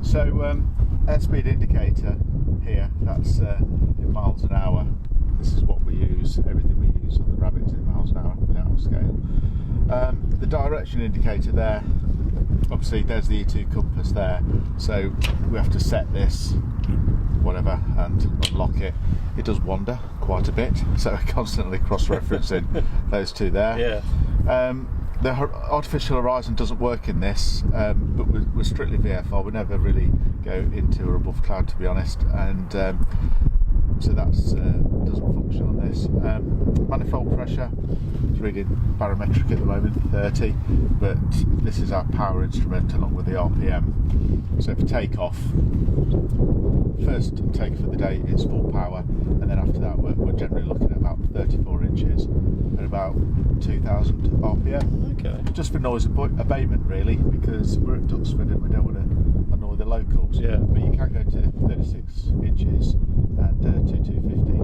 So airspeed indicator here, that's in miles an hour. This is what we use, everything we use on the Rabbit is in miles an hour, the hour scale. The direction indicator there, obviously there's the E2 compass there, so we have to set this, whatever, and unlock it. It does wander quite a bit, so we're constantly cross-referencing those two there. Yeah. The artificial horizon doesn't work in this, but we're strictly VFR. We never really go into or above cloud, to be honest, and so that doesn't function on this. Manifold pressure is reading barometric at the moment, 30, but this is our power instrument along with the RPM. So for takeoff, first take for the day is full power, and then after that we're generally looking at about 34 inches at about 2,000 RPM. Okay. Just for noise abatement really, because we're at Duxford and we don't want to annoy the locals. Yeah. But you can go to 36 inches and to 250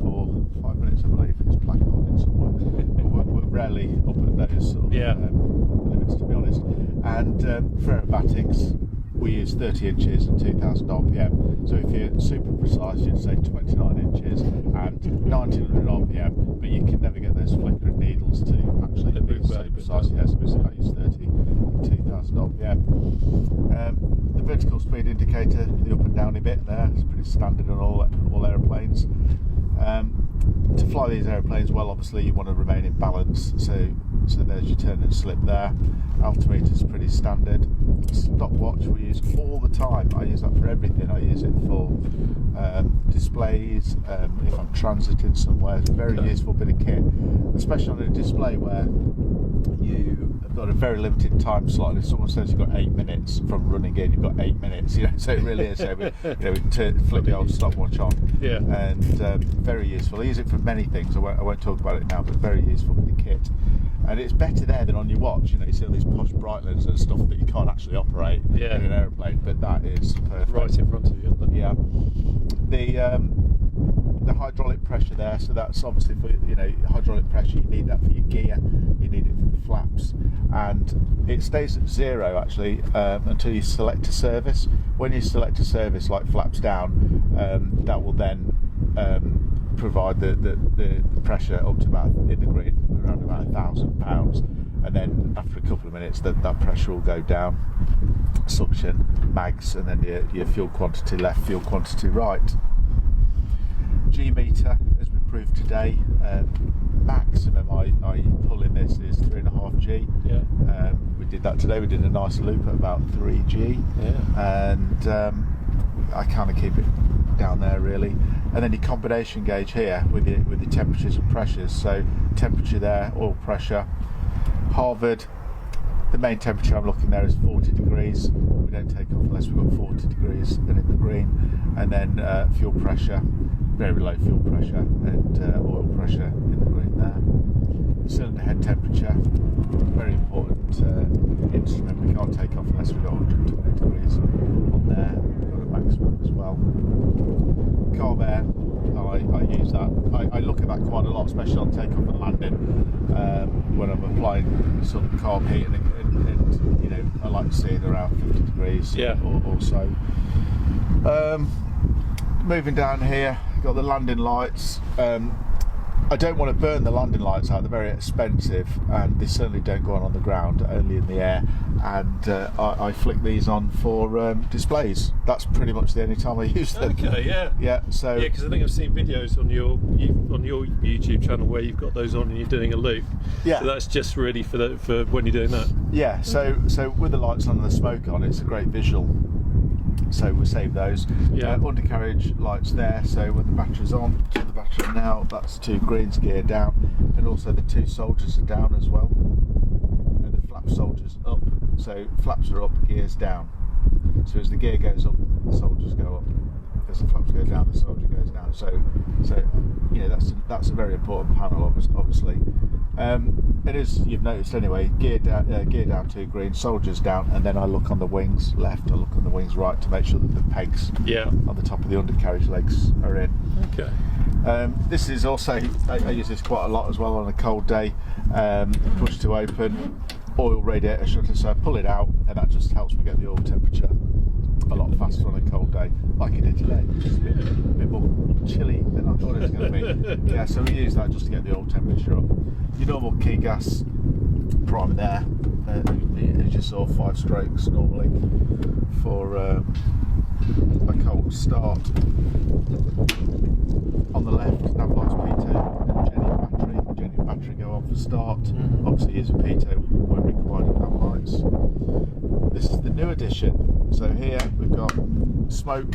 for 5 minutes, I believe. It's placarded somewhere. But we're rarely up at those sort of limits, to be honest. And for aerobatics, we use 30 inches and 2,000 RPM. So if you're super precise, you'd say 29 inches and 1,900 RPM, but you can never get those flickering needles to actually be so precise. Yes, I use 30 and 2,000 RPM. The vertical speed indicator, the up and downy bit there, is pretty standard on all aeroplanes. To fly these aeroplanes well, obviously you want to remain in balance, so there's your turn and slip there. Altimeter is pretty standard. Stopwatch we use all the time. I use that for everything. I use it for displays, if I'm transiting somewhere. It's a very useful bit of kit, especially on a display where you have got a very limited time slot, and if someone says you've got 8 minutes from running in, you've got 8 minutes, so it really is. So to flip the old stopwatch on, and very useful. I use it for many things. I won't talk about it now, but very useful with the kit. And it's better there than on your watch. You see all these posh Breitlands and stuff that you can't actually operate in an aeroplane, but that is perfect. Right in front of you, isn't it? Yeah. The hydraulic pressure there, so that's obviously for hydraulic pressure. You need that for your gear, you need it for the flaps, and it stays at 0 actually until you select a service. When you select a service like flaps down, that will then provide the pressure up to about in the grid around about 1,000 pounds, and then after a couple of minutes that pressure will go down, suction, mags, and then your fuel quantity left, fuel quantity right. G meter, as we proved today, maximum I pull in this is 3.5 G. We did that today. We did a nice loop at about 3 G, and I kind of keep it down there really. And then your combination gauge here with your temperatures and pressures. So temperature there, oil pressure. Harvard, the main temperature I'm looking there is 40 degrees. We don't take off unless we've got 40 degrees and in the green. And then fuel pressure, very low fuel pressure, and oil pressure in the green there. Cylinder head temperature, very important instrument. We can't take off unless we've got 120 degrees on there. We've got a maximum as well. Carb air, I use that. I look at that quite a lot, especially on takeoff and landing, when I'm applying some carb heat, and I like to see it around 50 degrees or so. Moving down here, got the landing lights. I don't want to burn the landing lights out, they're very expensive, and they certainly don't go on the ground, only in the air, and I flick these on for displays. That's pretty much the only time I use them. Okay, because I think I've seen videos on your YouTube channel where you've got those on and you're doing a loop. So that's just really for when you're doing that. So with the lights on and the smoke on, it's a great visual. So we save those. Undercarriage lights there, so when the battery's on, to the battery now, that's 2 greens, gear down, and also the 2 soldiers are down as well, and the flap soldiers up, so flaps are up, gears down. So as the gear goes up, the soldiers go up. As the flaps go down, the soldier goes down. So that's a very important panel, obviously. It is, you've noticed anyway, gear down 2 green, soldiers down, and then I look on the wings left, I look on the wings right to make sure that the pegs on the top of the undercarriage legs are in. Okay. This is also, I use this quite a lot as well on a cold day. Push to open, oil radiator shutter, so I pull it out, and that just helps me get the oil temperature a lot faster on a cold day, like it did today. It's a bit more chilly than I thought it was going to be. Yeah, so we use that just to get the oil temperature up. Your normal key gas primer there, it's just sort of 5 strokes normally for a cold start. On the left, nav lights P2 and Jenny battery go on for start. Obviously use a P2 when required with nav lights. This is the new edition. So here we've got smoke,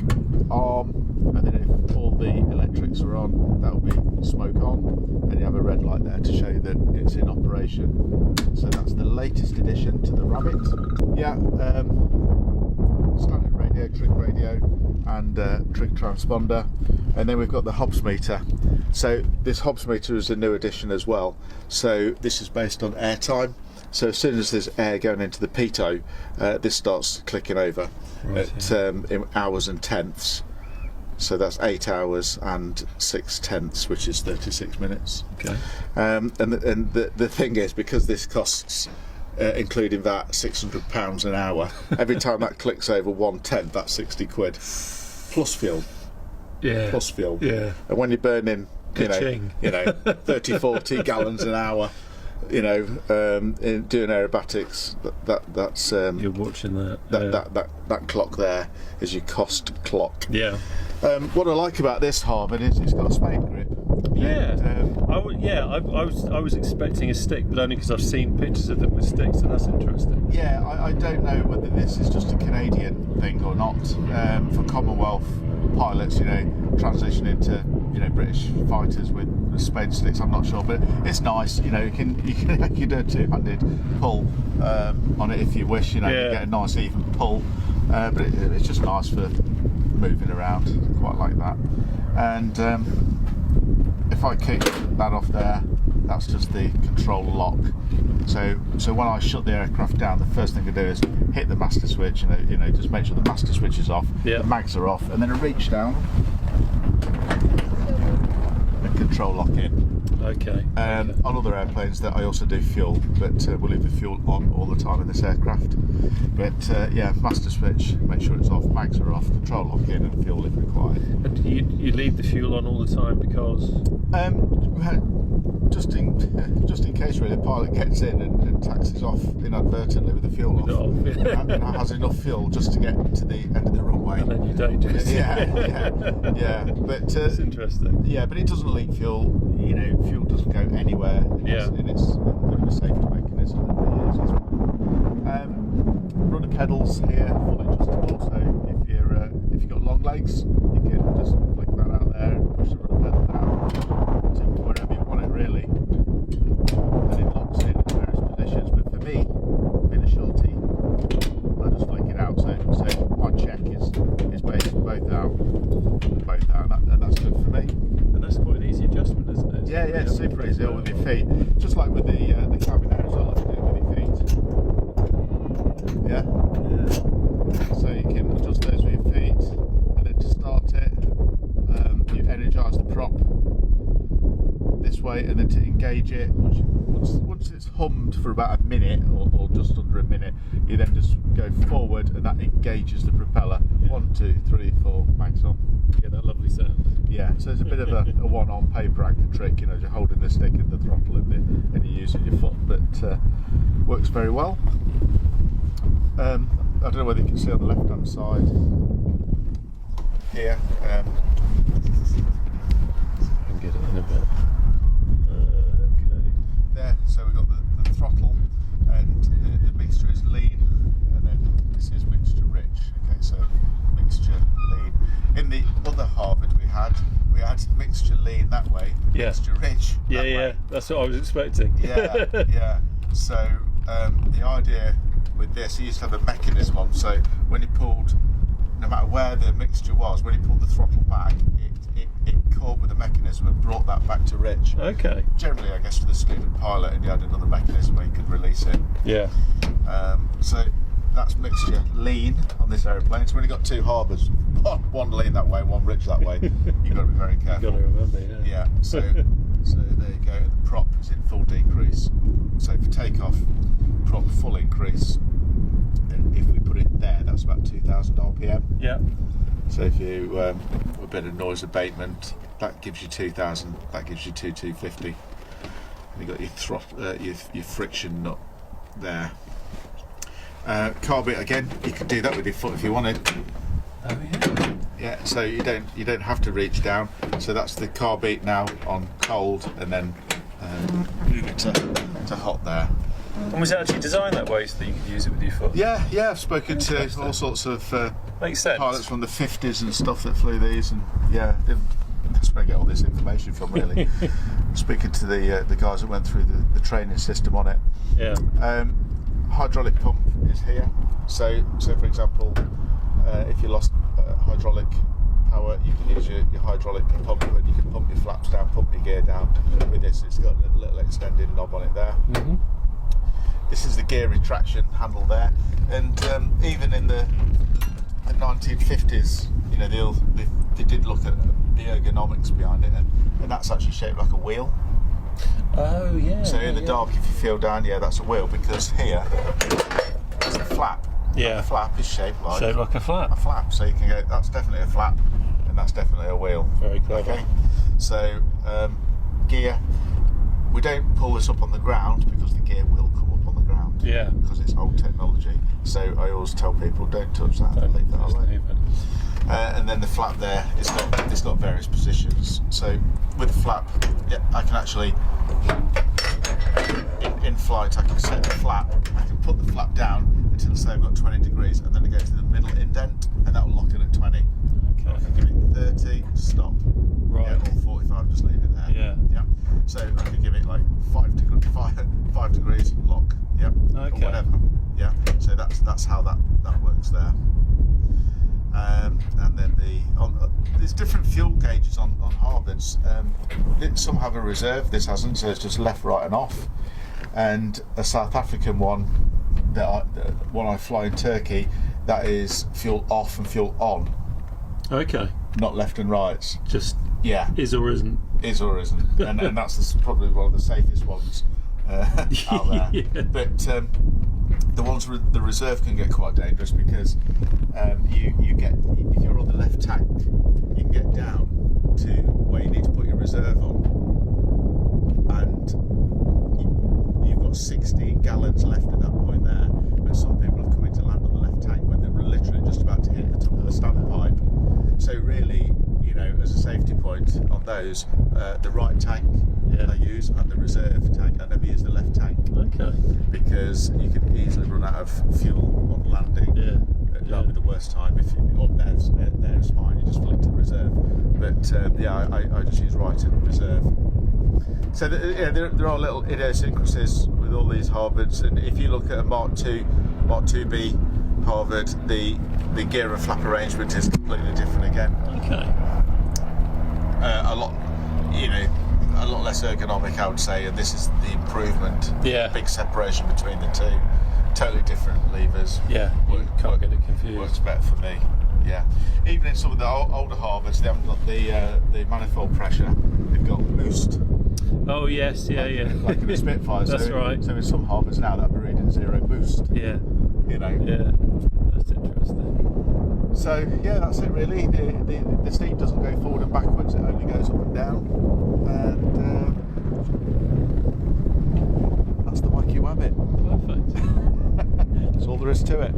arm, and then if all the electrics are on, that'll be smoke on, and you have a red light there to show you that it's in operation. So that's the latest addition to the Rabbit. Yeah, standard radio, trig radio, and trig transponder, and then we've got the Hobbs meter. So this Hobbs meter is a new addition as well. So this is based on airtime. So as soon as there's air going into the pitot, this starts clicking over in hours and tenths. So that's 8 hours and 6 tenths, which is 36 minutes. Okay. And the thing is, because this costs, including that, £600 an hour, every time that clicks over 1/10, that's 60 quid. Plus fuel. Yeah. Plus fuel. Yeah. And when you're burning, you know, 30, 40 gallons an hour, you know, doing aerobatics, that's you're watching that. That clock there is your cost clock. Yeah. What I like about this Harvard is it's got a spade grip. Yeah. I was expecting a stick, but only because I've seen pictures of them with sticks, and that's interesting. Yeah, I don't know whether this is just a Canadian thing or not. For Commonwealth pilots, you know, transitioning to, you know, British fighters with spade sticks, I'm not sure, but it's nice. You know, you can do a two-handed pull on it if you wish. You know, you get a nice even pull, but it's just nice for moving around. Quite like that. And if I kick that off there, that's just the control lock. So when I shut the aircraft down, the first thing I do is hit the master switch, and you know, just make sure the master switch is off, the mags are off, and then I reach down and control lock in. Okay. On other airplanes, that I also do fuel, but we'll leave the fuel on all the time in this aircraft. But yeah, master switch, make sure it's off, mags are off, control lock in, and fuel if required. And you leave the fuel on all the time because? Just in case really, the pilot gets in and taxis off inadvertently with the fuel off, and has enough fuel just to get to the end of the runway. And then you don't do it. Yeah. But that's interesting. Yeah, but it doesn't leak fuel. You know, fuel doesn't go anywhere. It's got a safety mechanism that they use as well. Rudder pedals here, fully adjustable. So if you've got long legs, you can just flick that out there and push the rudder pedal down to wherever you want it really, and it locks in various positions. But for me, being a shorty, I just flick it out. So my check is basically both out, and that's good for me. And that's quite an easy adjustment, isn't it? Yeah, it's super easy with your feet, just like with the cabin air as well. Like you do with your feet. Yeah. So you can adjust those with your feet, and then to start it, you energise the prop this way, and then to engage it, once it's hummed for about a minute or just under a minute, you then just go forward, and that engages the propeller. 1, 2, 3, 4, mags on. You get that lovely sound. Yeah, so it's a bit of a one-on paper anchor trick, you know, you're holding the stick and the throttle and you're using your foot, but works very well. I don't know whether you can see on the left-hand side here. I can get it in a bit. Okay. There, so we've got the throttle, and the mixture is lean, and then this is mixture rich. Okay, so mixture lean. In the other Harvard we had mixture lean that way, mixture rich that way. That's what I was expecting. Yeah. So the idea with this, he used to have a mechanism on, so when he pulled, no matter where the mixture was, when he pulled the throttle back, it caught with the mechanism and brought that back to rich. Okay. Generally, I guess for the student pilot, and you had another mechanism where you could release it. Yeah. So that's mixture lean on this aeroplane. So when you've got two harbours, one lean that way, one rich that way, you've got to be very careful. You've got to remember, yeah. So there you go. The prop is in full decrease. So for takeoff, prop full increase, and if we put it there, that's about 2,000 RPM. Yeah. So if you a bit of noise abatement, that gives you 2,000. That gives you 250. And you got your throttle, your friction nut there. Car beat again. You could do that with your foot if you wanted. Oh yeah. Yeah. So you don't have to reach down. So that's the car beat now on cold, and then move it to hot there. And was it actually designed that way so that you could use it with your foot? Yeah. I've spoken to all sorts of Makes sense. pilots from the 50s and stuff that flew these, and that's where I get all this information from, really. Speaking to the guys that went through the training system on it. Yeah. Hydraulic pump is here. So for example, if you lost hydraulic power, you can use your hydraulic pump, and you can pump your flaps down, pump your gear down. With this, it's got a little extended knob on it there. Mm-hmm. This is the gear retraction handle there, and even in the 1950s, they did look at the ergonomics behind it, and that's actually shaped like a wheel. Oh yeah. So in the dark, if you feel down, that's a wheel, because here is the flap. Yeah. The flap is shaped like a flap. A flap, so you can go, that's definitely a flap, and that's definitely a wheel. Very clever. Okay. So gear, we don't pull this up on the ground because the gear will come up on the ground. Yeah. Because it's old technology. So I always tell people, don't touch that. Leave that alone. And then the flap there, it's got various positions. So with the flap, I can actually, in flight, I can set the flap. I can put the flap down until, say, I've got 20 degrees, and then I go to the middle indent, and that will lock it at 20. Okay. I can give it 30, stop. Right. Or 45, just leave it there. Yeah. So I can give it like 5 degrees, lock. Yeah. Okay. Or whatever. Yeah. So that's how that works there. And then there's different fuel gauges on Harvards. Some have a reserve, this hasn't, so it's just left, right and off. And a South African one, one I fly in Turkey, that is fuel off and fuel on. Okay. Not left and right. Just is or isn't. Is or isn't. and that's probably one of the safest ones out there. Yeah. But the ones with the reserve can get quite dangerous, because you get, if you're on the left tank, you can get down to where you need to put your reserve on, and you've got 16 gallons left at that point there. But some people have come into land on the left tank when they were literally just about to hit the top of the standpipe. So really, as a safety point on those, the right tank I use, and the reserve tank. I never use the left tank. Okay. Because you can easily run out of fuel on landing. Yeah. That'll be the worst time. If there's fine, you just flick to reserve. But I just use right and reserve. So there are little idiosyncrasies with all these Harvards, and if you look at a Mark 2B Harvard, the gear and flap arrangement is completely different again. Okay. A lot less ergonomic, I would say, and this is the improvement. Yeah. Big separation between the two. Totally different levers. Yeah. You can't get it confused. Works better for me. Yeah. Even in some of the older Harvards, they haven't got the manifold pressure. They've got boost. Oh yes, yeah. Like in the Spitfire. That's right. So in some Harvards now, that'll be reading 0 boost. Yeah. Yeah. That's interesting. So that's it really. The steam doesn't go forward and backwards; it only goes up and down. And that's the Wacky Wabbit. Perfect. That's all there is to it.